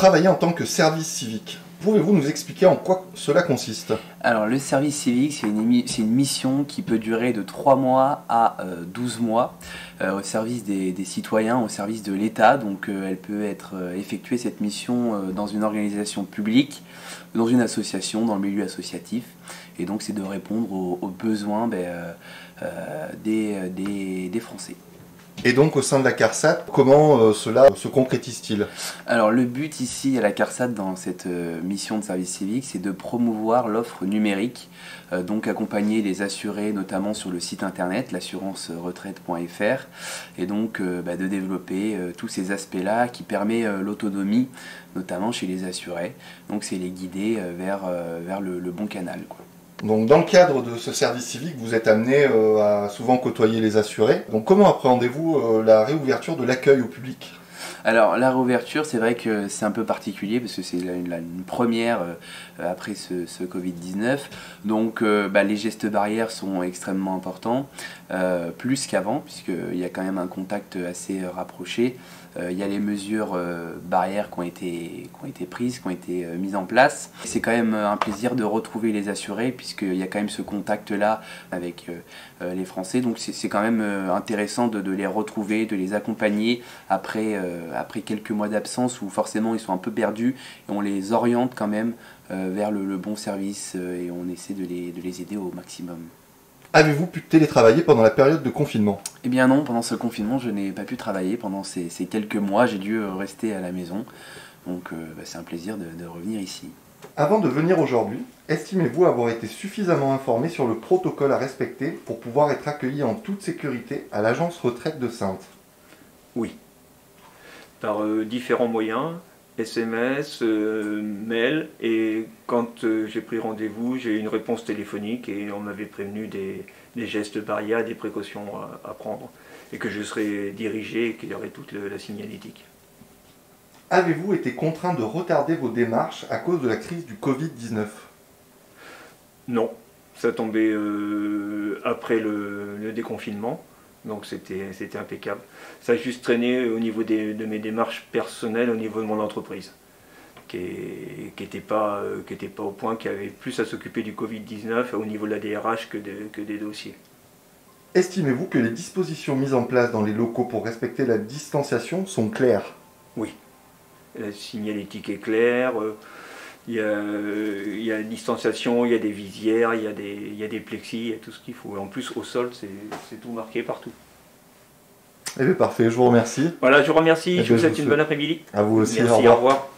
travaillez en tant que service civique. Pouvez-vous nous expliquer en quoi cela consiste? Alors le service civique, c'est une mission qui peut durer de 3 mois à 12 mois au service des citoyens, au service de l'État. Donc elle peut être effectuée, cette mission, dans une organisation publique, dans une association, dans le milieu associatif. Et donc c'est de répondre aux besoins des Français. Et donc au sein de la CARSAT, comment cela se concrétise-t-il? Alors le but ici à la CARSAT dans cette mission de service civique, c'est de promouvoir l'offre numérique, donc accompagner les assurés notamment sur le site internet l'assurance-retraite.fr et donc de développer tous ces aspects-là qui permettent l'autonomie notamment chez les assurés. Donc c'est les guider vers le bon canal, quoi. Donc dans le cadre de ce service civique, vous êtes amené à souvent côtoyer les assurés. Donc comment appréhendez-vous la réouverture de l'accueil au public? Alors la réouverture, c'est vrai que c'est un peu particulier parce que c'est une première après ce Covid-19. Donc les gestes barrières sont extrêmement importants, plus qu'avant, puisqu'il y a quand même un contact assez rapproché. Il y a les mesures barrières qui ont été prises, qui ont été mises en place. C'est quand même un plaisir de retrouver les assurés, puisqu'il y a quand même ce contact-là avec les Français. Donc c'est quand même intéressant de les retrouver, de les accompagner après quelques mois d'absence où forcément ils sont un peu perdus, et on les oriente quand même vers le bon service et on essaie de les aider au maximum. Avez-vous pu télétravailler pendant la période de confinement? Eh bien non, pendant ce confinement, je n'ai pas pu travailler pendant ces quelques mois, j'ai dû rester à la maison. Donc c'est un plaisir de revenir ici. Avant de venir aujourd'hui, estimez-vous avoir été suffisamment informé sur le protocole à respecter pour pouvoir être accueilli en toute sécurité à l'agence retraite de Saintes? Oui, par différents moyens, SMS, mail, et quand j'ai pris rendez-vous, j'ai eu une réponse téléphonique et on m'avait prévenu des gestes barrières, des précautions à prendre, et que je serais dirigé et qu'il y aurait toute la signalétique. Avez-vous été contraint de retarder vos démarches à cause de la crise du Covid-19? Non, ça tombait après le déconfinement. Donc c'était impeccable. Ça a juste traîné au niveau de mes démarches personnelles, au niveau de mon entreprise, qui n'était pas au point, qui avait plus à s'occuper du Covid-19 au niveau de la DRH que des dossiers. Estimez-vous que les dispositions mises en place dans les locaux pour respecter la distanciation sont claires? Oui, la signalétique est claire, il y a la distanciation, il y a des visières, il y a des plexis, il y a tout ce qu'il faut. Et en plus, au sol, c'est tout marqué partout. Eh bien parfait, je vous remercie. Voilà, je vous remercie, je vous souhaite une bonne après-midi. À vous aussi, merci, au revoir. Au revoir.